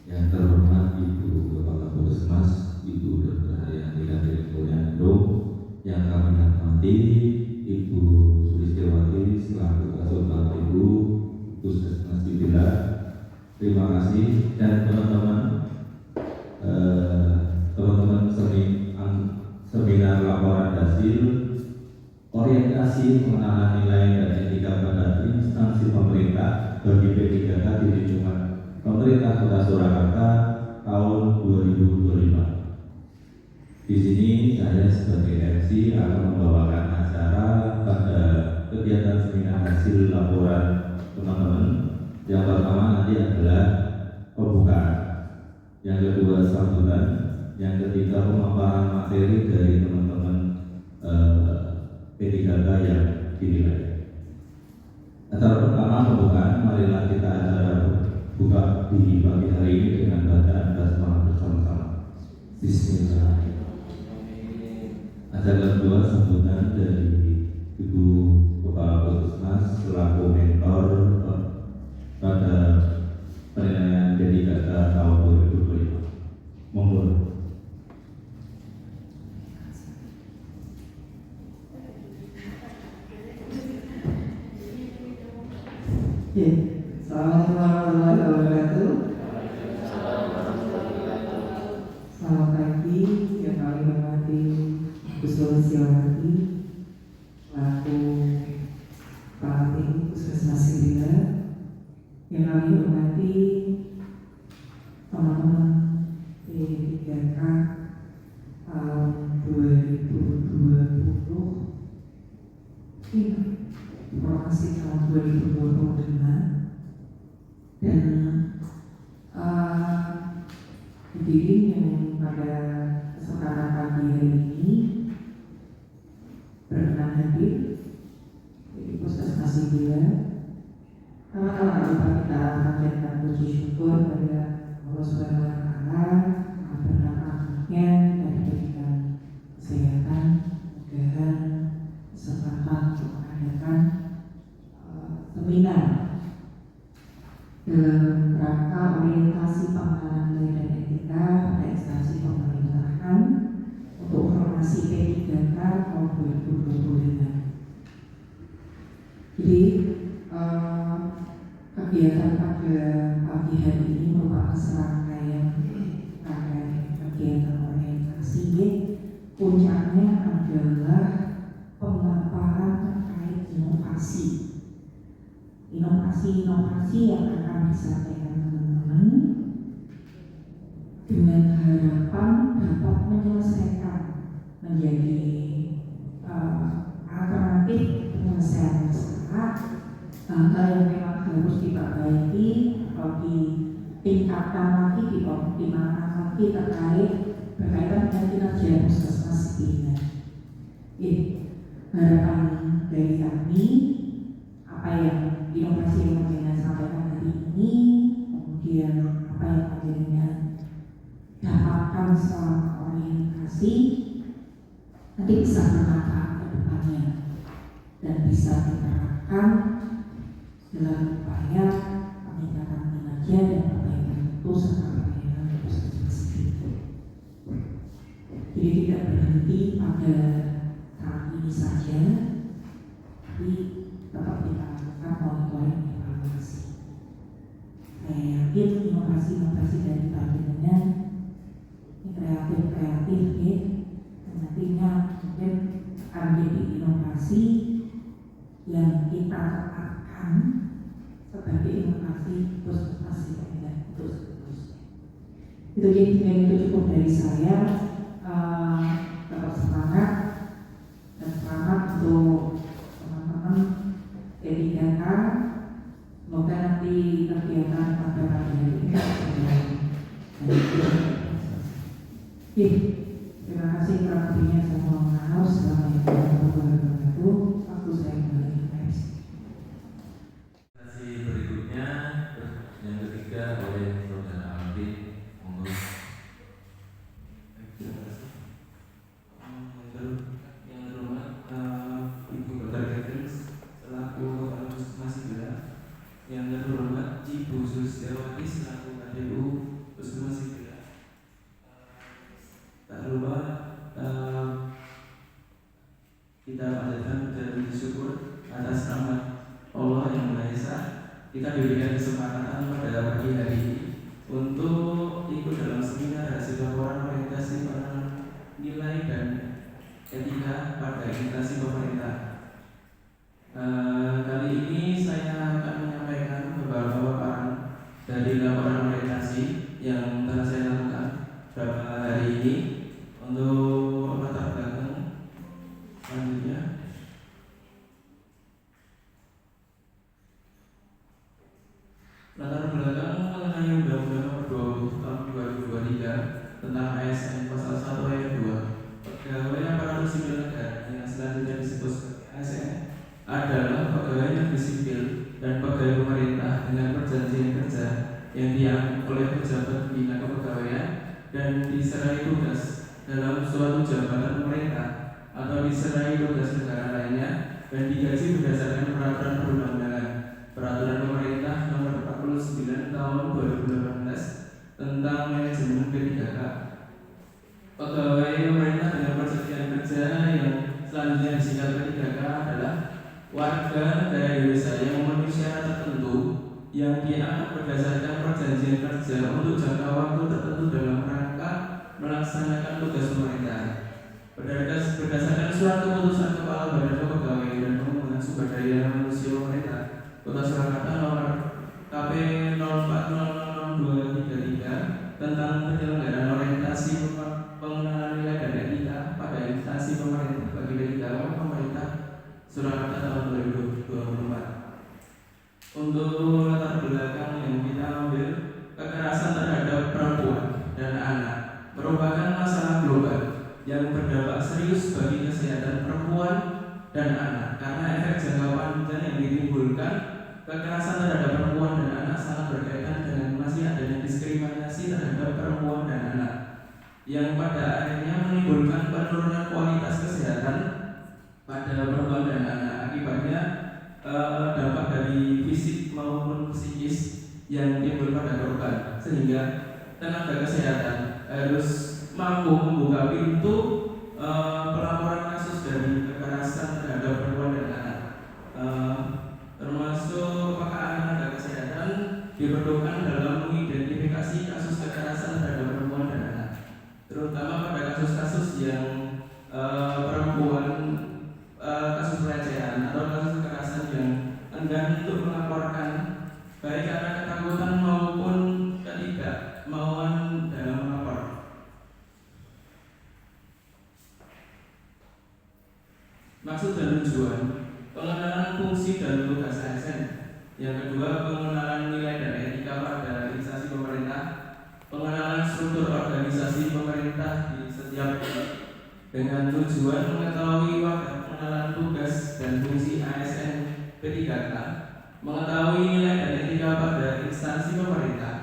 Yang terhormat Ibu Kepala Puskesmas, Ibu Dr. Hayati Karyanto, yang kami hormati Ibu Sulistiawati selaku Kasubag Ibu Puskesmas Cibila. Terima kasih. Dan teman-teman seminar laporan hasil orientasi pengenalan nilai dan etika pada instansi pemerintah bagi P3K di lingkungan pemerintah Kota Surakarta tahun 2025. Di sini saya sebagai MC akan membawakan acara pada kegiatan seminar hasil laporan teman-teman. Yang pertama nanti adalah pembukaan, yang kedua sambutan, yang ketiga pemaparan materi dari teman-teman P3K yang dinilai. Acara pertama pembukaan, marilah kita acara buka di pagi hari ini dengan bacaan basmalah bersama-sama. Bismillahirrahmanirrahim. Acara kedua sambutan dari Ibu Kepala Puskesmas selaku mentor pada penilaian P3K tahun 2025. Monggo. Assalamualaikum warahmatullahi wabarakatuh. Selamat pagi, yang kami hormati Ibu Sulistiawati selaku Kepala Tim Puskesmas Cibila, yang kami hormati teman-teman P3K tahun 2020, informasi tahun 2025, dan hadirin yang pada kesempatan pagi hari ini berkenan hadir di Puskesmas Cibila. Pertama-tama lupa kita panjatkan puji syukur pada Allah Subhanahu wa Ta'ala karena rahmatnya kita diberikan kesehatan, kemudahan, kesempatan untuk mengadakan seminar dalam rangka orientasi pengenalan nilai dan etika pada instansi pemerintahan untuk formasi P3K tahun 2025. Jadi kegiatan pada pagi hari ini merupakan serangkaian kegiatan orientasi. Puncaknya adalah pemaparan terkait inovasi yang akan disampaikan teman-teman dengan harapan dapat menyelesaikan menjadi alternatif penyelesaian masalah, hal yang memang harus diperbaiki atau ditingkatkan lagi, dioptimalkan lagi berkaitan dengan kinerja Puskesmas Cibila. Harapan dari kami, apa yang inovasi yang menjadikan sampaikan hari ini, kemudian apa yang menjadikan dapatkan selama orientasi, nanti bisa bermanfaat ke depannya dan bisa diterapkan dalam upaya peningkatan kinerja dan perbaikan mutu serta perbaikan Puskesmas itu. Jadi tidak berhenti pada tahap ini saja, tapi tetap kita lakukan monitoring evaluasi. Saya yakin inovasi dari panjenengan kreatif nantinya mungkin akan menjadi inovasi yang kita tetapkan sebagai inovasi Puskesmas Cibila itu seterusnya. Itu jadi itu cukup dari saya. Tetap semangat dan selamat untuk teman-teman P3K. Semoga nanti kegiatan pada pagi hari ini terima kasih. Kurang lebihnya saya mohon maaf. Assalamualaikum warahmatullahi wabarakatuh. Waktu saya kembali ke MC. Berikutnya yang ketiga oleh Saudara Aldi. Monggo. Yang terhormat Ibu Dr. Catherine selaku Kepala Puskesmas Cibila, yang terhormat Ibu Sulistiawati selaku KDU kesempatan pada pagi hari ini untuk ikut dalam seminar hasil laporan orientasi penanganan nilai dan etika pada instansi pemerintah. Kali ini saya akan menyampaikan beberapa paparan dari laporan orientasi yang telah saya lakukan beberapa hari ini. Untuk latar belakang selanjutnya, latar belakang mengenai Undang-Undang Nomor 20 Tahun 2023 tentang ASN Pasal 1 Ayat 2. Pegawai aparatur sipil negara yang selanjutnya disebut sebagai ASN adalah pegawai negeri sipil dan pegawai pemerintah dengan perjanjian kerja yang diangkat oleh pejabat bina kepegawaian dan diserai tugas dalam suatu jabatan pemerintah atau diserai tugas negara lainnya dan digaji berdasarkan peraturan perundang-undangan, peraturan pemerintah nomor 49 tahun 2018 tentang manajemen P3K. Pegawai pemerintah dengan perjanjian kerja yang selanjutnya disingkat P3K adalah warga negara Indonesia yang memenuhi syarat tertentu yang diangkat berdasarkan perjanjian kerja untuk jangka waktu tertentu dalam rangka melaksanakan tugas pemerintah. Berdasarkan surat keputusan Kepala Badan Kepegawaian dan Pengembangan Sumber Daya Manusia Pemerintah Kota Surakarta nomor KP 04006233 tentang penyelenggaraan orientasi pengenalan nilai dan etika pada instansi pemerintah bagi P3K pemerintah Surakarta tahun 2024. Untuk latar belakang yang kita ambil, kekerasan terhadap perempuan dan anak merupakan masalah global yang berdampak serius bagi kesehatan perempuan dan anak karena efek jangka panjang yang ditimbulkan. Kekerasan terhadap perempuan dan anak sangat berkaitan dengan masih adanya diskriminasi terhadap perempuan dan anak yang pada akhirnya menimbulkan penurunan kualitas kesehatan pada perempuan dan anak. Akibatnya dampak dari fisik maupun psikis yang timbul pada korban, sehingga tenaga kesehatan harus mampu membuka pintu pelaporan kasus dari kekerasan terhadap perempuan dan anak, termasuk pekaan tenaga kesehatan diperlukan dalam mengidentifikasi kasus kekerasan terhadap perempuan dan anak, terutama pada kasus-kasus yang perempuan, kasus pelecehan atau kasus kekerasan yang enggan untuk melaporkan baik karena ketakutan maupun ketidakmauan dalam melapor. Maksud dan tujuan: pengenalan fungsi dan tugas ASN. Yang kedua, pengenalan nilai dan etika pada instansi pemerintah, pengenalan struktur organisasi pemerintah di setiap dengan tujuan mengetahui wadah pengenalan tugas dan fungsi ASN P3K, mengetahui nilai dan etika pada instansi pemerintah,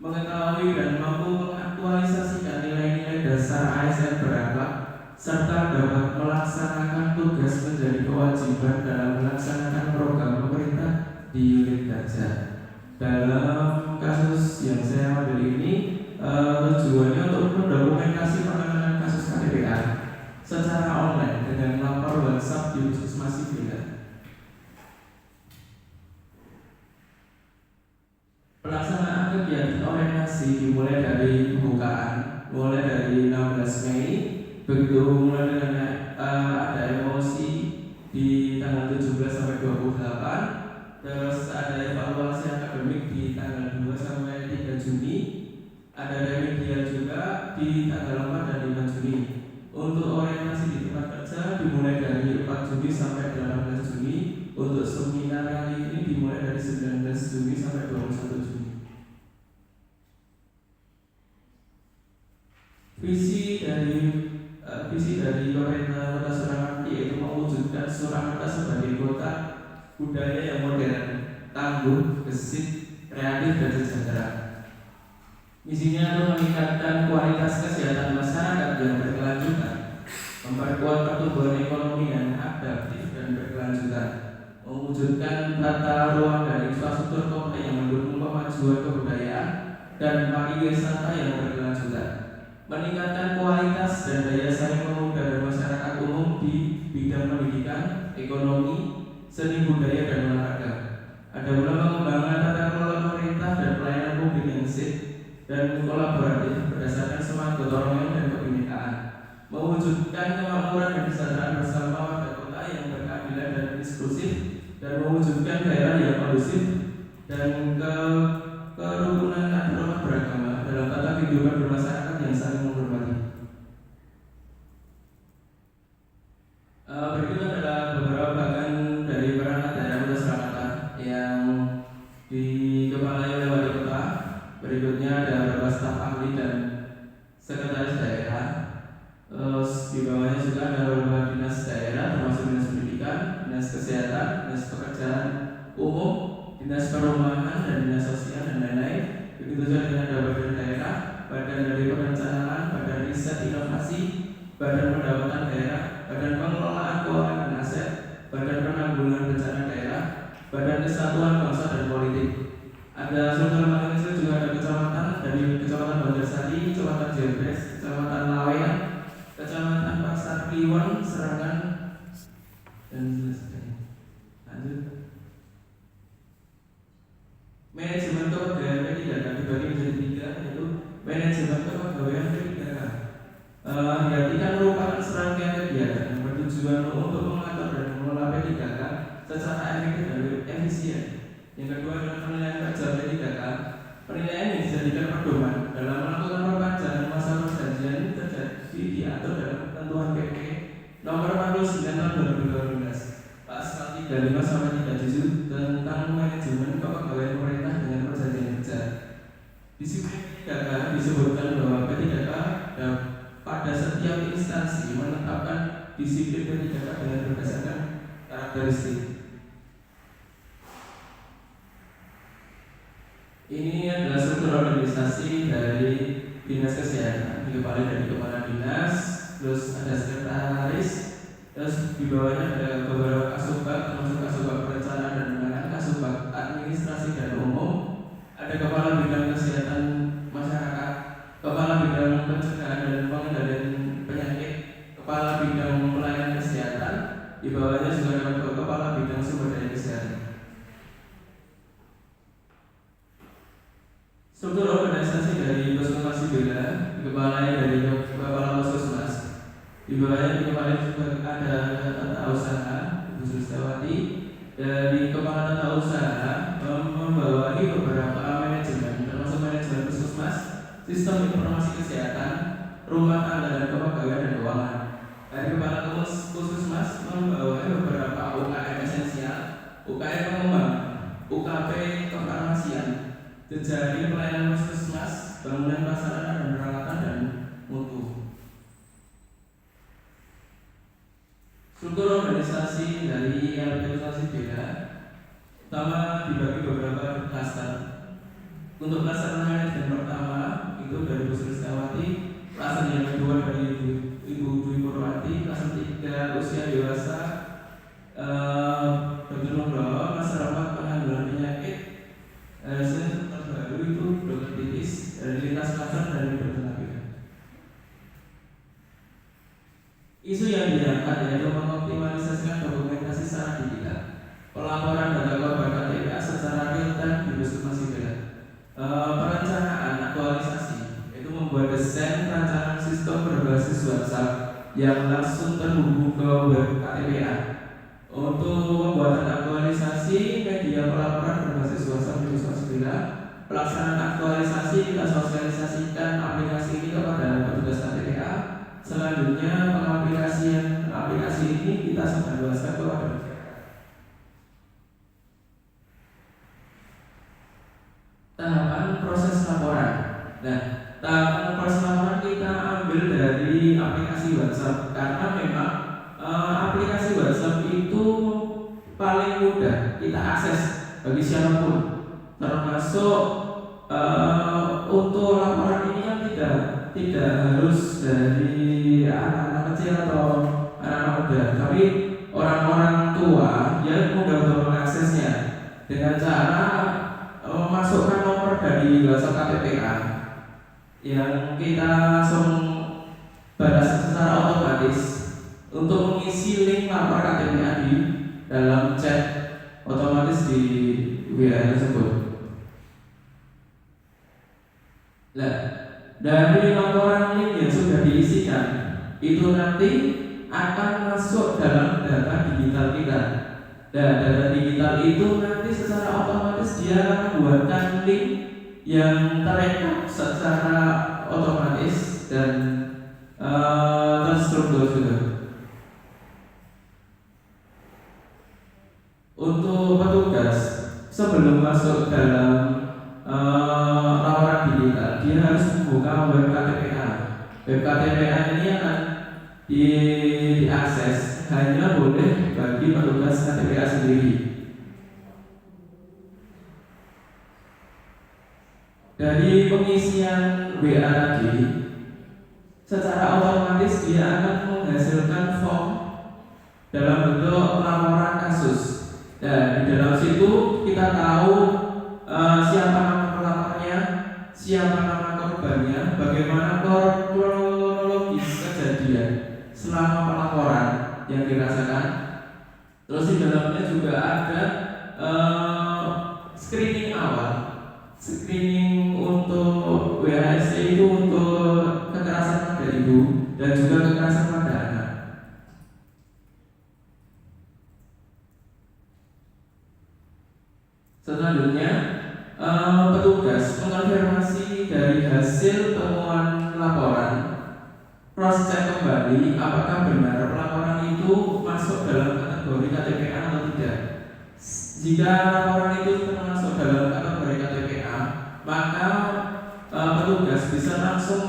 mengetahui dan mampu mengaktualisasikan nilai-nilai dasar ASN berakhlak, serta dapat melaksanakan tugas menjadi kewajiban dalam melaksanakan program pemerintah di unit kerja. Dalam kasus yang saya ambil ini, tujuannya untuk mendokumentasi penanganan kasus KDPA secara online dengan lapor WhatsApp di Puskesmas Sipil. Pelaksanaan kegiatan orientasi dimulai dari pembukaan, mulai dari 16 Mei, begitu mulai dengan ada emosi di tanggal 17 sampai 28, terus ada evaluasi akademik di tanggal 2 sampai 3 Juni, ada remedial juga di tanggal 4 dan 5 Juni. Untuk orientasi di tempat kerja dimulai dari 4 Juni sampai 18 Juni. Untuk seminar kali ini dimulai dari 19 Juni sampai 21 Juni. Visi dari pemerintah Kota Surakarta yaitu mewujudkan Surakarta sebagai kota budaya yang modern, tangguh, gesit, kreatif dan sejahtera. Misinya untuk meningkatkan kualitas kesehatan masyarakat yang berkelanjutan, memperkuat pertumbuhan ekonomi yang adaptif dan berkelanjutan, mewujudkan tata ruang dan infrastruktur kota yang mendukung kemajuan kebudayaan dan pariwisata yang berkelanjutan, meningkatkan kualitas dan daya saing pemuda dan masyarakat umum di bidang pendidikan, ekonomi, seni budaya dan olahraga, Ada pula pengembangan tata kelola pemerintah dan pelayanan publik yang sip dan kolaboratif berdasarkan semangat gotong royong dan kebinekaan, mewujudkan kemakmuran dan kesejahteraan bersama warga kota yang berkeadilan dan inklusif, dan mewujudkan daerah yang kondusif dan kerukunan antarumat beragama dalam tata kehidupan bermasyarakat yang saling menghormati. Berikut adalah beberapa bagian dari perangkat daerah Kota Surakarta yang dikepalai oleh wali kota. Berikutnya ada beberapa staf ahli dan sekretaris daerah. Di bawahnya juga ada beberapa dinas daerah, termasuk dinas pendidikan, dinas kesehatan, dinas pekerjaan umum, dinas perumahan dan dinas sosial dan lain-lain. Begitu juga dengan ada badan daerah, badan dari perencanaan, badan riset inovasi, badan pendapatan daerah, badan pengelolaan keuangan dan aset, badan penanggulangan bencana daerah, badan kesatuan bangsa dan politik. Ada struktur manajemen juga ada kecamatan, dari kecamatan Banjarsari, kecamatan Jebres, kecamatan Lawean, kecamatan Pasar Kliwon, Serangan, dan sebagainya. Lanjut. Manajemen kepegawaian P3K dibagi menjadi 3, yaitu manajemen kepegawaian P3K. Diartikan merupakan serangkaian kegiatan yang bertujuan untuk mengatur dan mengelola P3K secara efektif dan efisien. Yang kedua adalah penilaian kerja P3K. Penilaian yang dijadikan pedoman dalam melakukan perpanjangan masa perjanjian terjadi diatur dalam ketentuan PP Nomor 49 Tahun 2012 Pasal 35-37 tentang manajemen kepegawaian pemerintah dengan perjanjian kerja. Disiplin P3K disebutkan bahwa P3K pada setiap instansi menetapkan disiplin P3K dengan berdasarkan karakteristik. Ini adalah struktur organisasi dari dinas kesehatan, dikepalai dari kepala dinas, terus ada sekretaris, terus di bawahnya ada beberapa kasubag, termasuk kasubag perencanaan dan penanganan, kasubag administrasi dan umum, ada kepala bidang kesehatan masyarakat, kepala bidang pencegahan dan pengendalian penyakit, kepala bidang pelayanan kesehatan, di bawahnya juga ada kepala bidang sumber daya kesehatan. Struktur organisasi dari Puskesmas Sibila dikepalai dari kepala Puskesmas. Di bawahnya dikepalai juga ada tata usaha Ibu Sulistiawati. Dari kepala tata usaha membawahi beberapa manajemen, termasuk manajemen Puskesmas, sistem informasi kesehatan, rumah tangga dan kepegawaian dan keuangan. Dari kepala Puskesmas membawahi beberapa UKM esensial, UKM pengembang, UKP kefarmasian, jejaring pelayanan puskesmas, bangunan prasarana dan peralatan dan mutu. Struktur organisasi dari organisasi beda, pertama dibagi beberapa klaster. Untuk klaster manajemen pertama itu dari Bu Sulistiawati, klaster yang kedua dari Ibu Dwi Purwati, klaster 3 usia dewasa, Dr. Nugroho, klaster 4 penanggulangan penyakit, terbaru itu dokter titis dari lintas klaster dari bertenaga. Isu yang diangkat yaitu mengoptimalisasikan dokumentasi secara digital, pelaporan data korban KTPA secara real time di Puskesmas Sibila, perencanaan aktualisasi yaitu membuat desain rancangan sistem berbasis WhatsApp yang langsung terhubung ke web KTPA. Untuk pembuatan aktualisasi media pelaporan berbasis WhatsApp di Puskesmas Sibila, pelaksanaan aktualisasi kita sosialisasikan aplikasi ini kepada petugas KTPA. Selanjutnya pengaplikasian aplikasi ini kita sebarluaskan kepada masyarakat. Tahapan proses laporan. Nah, tahapan proses laporan kita ambil dari aplikasi WhatsApp karena memang aplikasi WhatsApp itu paling mudah kita akses bagi siapapun, termasuk untuk laporan ini kan tidak harus dari anak-anak kecil atau anak-anak muda, tapi orang-orang tua yang mudah untuk mengaksesnya dengan cara memasukkan nomor dari WhatsApp KTPA yang kita langsung balas secara otomatis untuk mengisi link lapor KTPA di dalam chat otomatis di WA tersebut. Nah, dari laporan link yang sudah diisikan itu nanti akan masuk dalam data digital kita. Dan data digital itu nanti secara otomatis dia akan membuatkan link yang terekam secara otomatis dan terstruktur juga. Untuk petugas sebelum masuk dalam laporan digital, dia harus membuka web KTPA. Web KTPA ini akan diakses hanya boleh bagi petugas KTPA sendiri. Dari pengisian WA tadi, secara otomatis dia akan menghasilkan form dalam bentuk laporan kasus. Dan di dalam situ kita tahu siapa nama pelapornya, siapa nama korbannya, bagaimana kronologis kejadian selama pelaporan yang dirasakan. Terus di dalamnya juga ada screening awal, screening untuk WASC itu untuk kekerasan pada ibu dan juga kekerasan pada anak. Selanjutnya, petugas mengonfirmasi dari hasil temuan laporan, cross check kembali apakah benar pelaporan itu masuk dalam kategori KTPA atau tidak. Jika laporan itu termasuk dalam kategori KTPA, maka petugas bisa langsung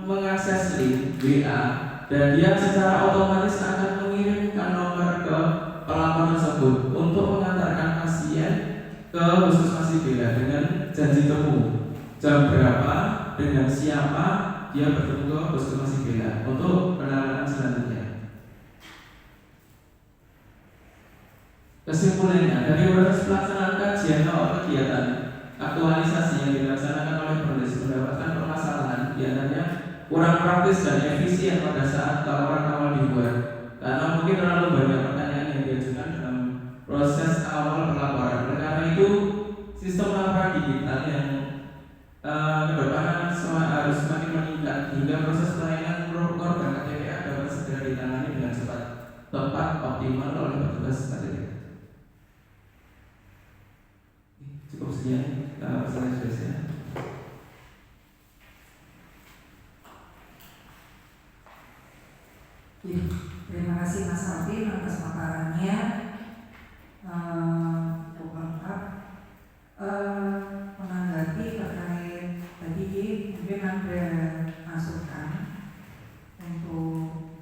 mengakses link WA dan dia secara otomatis akan mengirimkan nomor ke pelapor tersebut untuk mengantarkan pasien ke Puskesmas Sibila dengan janji temu jam berapa dengan siapa dia bertemu ke Puskesmas Sibila untuk penanganan selanjutnya. Kesimpulannya, dari proses pelaksanaan kajian awal kegiatan aktualisasi yang dilaksanakan oleh Perlis mendapatkan permasalahan diantaranya kurang praktis dan efisien pada saat laporan awal dibuat karena mungkin terlalu banyak pertanyaan yang diajukan dalam proses awal pelaporan. Oleh karena itu, sistem laporan digital yang kedepan harus semakin meningkat hingga proses pelayanan korban KTPA dapat segera ditangani dengan cepat, tepat, optimal oleh petugas KTPA. Cukup sekian pertanyaan. Terima kasih Mas Alvin atas paparannya. Cukup lengkap. Menanggapi terkait tadi mungkin ada masukan untuk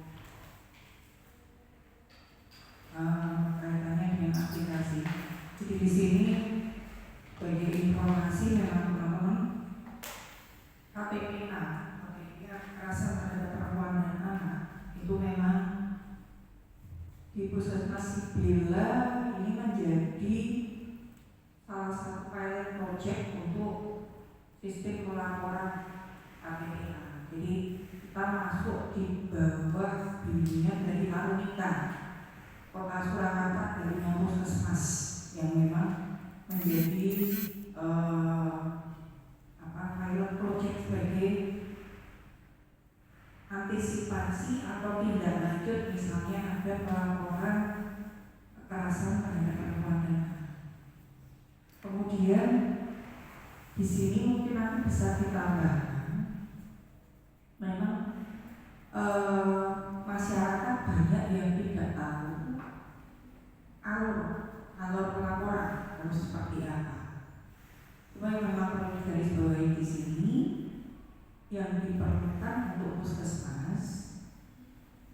kaitannya dengan aplikasi. Jadi di sini bagi informasi memang teman-teman KPPA kekerasan terhadap perempuan dan anak itu memang di Puskesmas Sibila ini menjadi salah satu pilot project untuk sistem pelaporan KPPA. Jadi kita masuk di bawah bimbingan dari Arunita Kota Surakarta dari Puskesmas yang memang menjadi pilot project sebagai antisipasi atau tindak lanjut misalnya ada pelaporan kekerasan terhadap perempuan dan anak. Kemudian di sini mungkin nanti bisa ditambahkan, memang masyarakat banyak yang tidak tahu alur pelaporan harus seperti apa. Cuma yang memang perlu digarisbawahi di sini yang diperlukan untuk puskesmas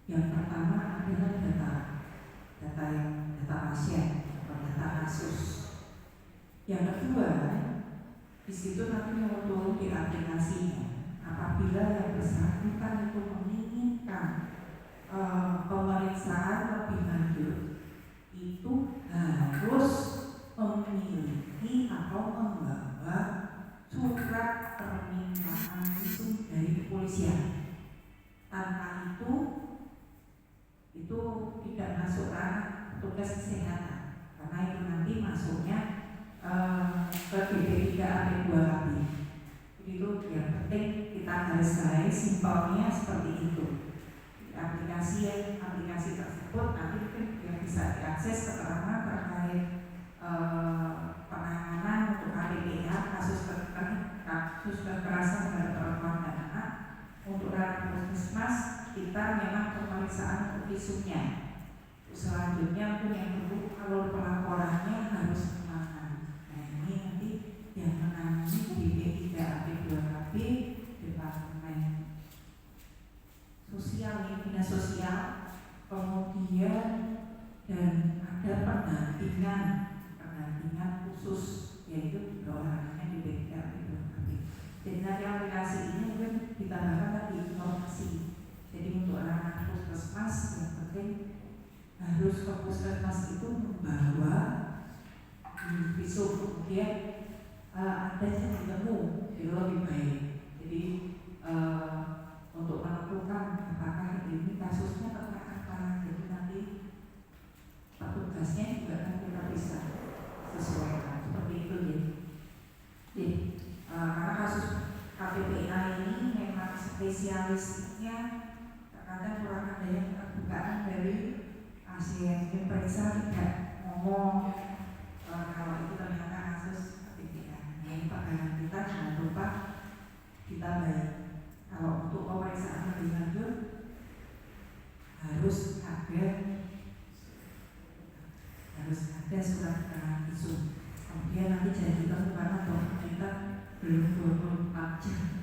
yang pertama adalah data pasien atau data kasus. Yang kedua, di situ nanti muncul di aplikasinya. Apabila yang bersangkutan itu menginginkan pemeriksaan lebih lanjut, itu harus memiliki atau membawa surat permintaan visum dari kepolisian. Tanpa itu tidak masuk ranah petugas kesehatan, karena itu nanti masuknya ke BP3 AP2HP. Itu yang penting kita garis-garis simpelnya seperti itu. Aplikasi tersebut nanti yang bisa diakses keterangan terkait penanganan untuk KPPA kasus kekerasan terhadap perempuan dan anak. Untuk ranah puskesmas kita memang pemeriksaan untuk visumnya. Selanjutnya pun yang kedua kalau pelaporannya harus kemana. Nah ini nanti yang menangani BP3 AP2HP Departemen Sosial, Dinas Sosial, kemudian dan ada pendampingan khusus yaitu olahraga di BP3 AP2HP. Jadi nanti aplikasi ini mungkin ditambahkan tadi informasi. Jadi untuk anak puskesmas yang penting harus ke puskesmas itu membawa visum, kemudian ada yang ketemu itu lebih baik. Jadi untuk menentukan apakah ini kasusnya tentang apa, jadi nanti petugasnya juga kan kita bisa sesuaikan seperti itu ya. Jadi karena kasus KPPA ini memang spesialisnya terkadang kurang ada yang terbukaan dari pasien yang periksa tidak ngomong kalau itu ternyata kasus KPPA. Ini pegangan kita jangan lupa kita baik. Kalau untuk pemeriksaan lebih lanjut harus ada surat keterangan visum. Kemudian nanti jadi ditemukan bahwa kita belum 24 jam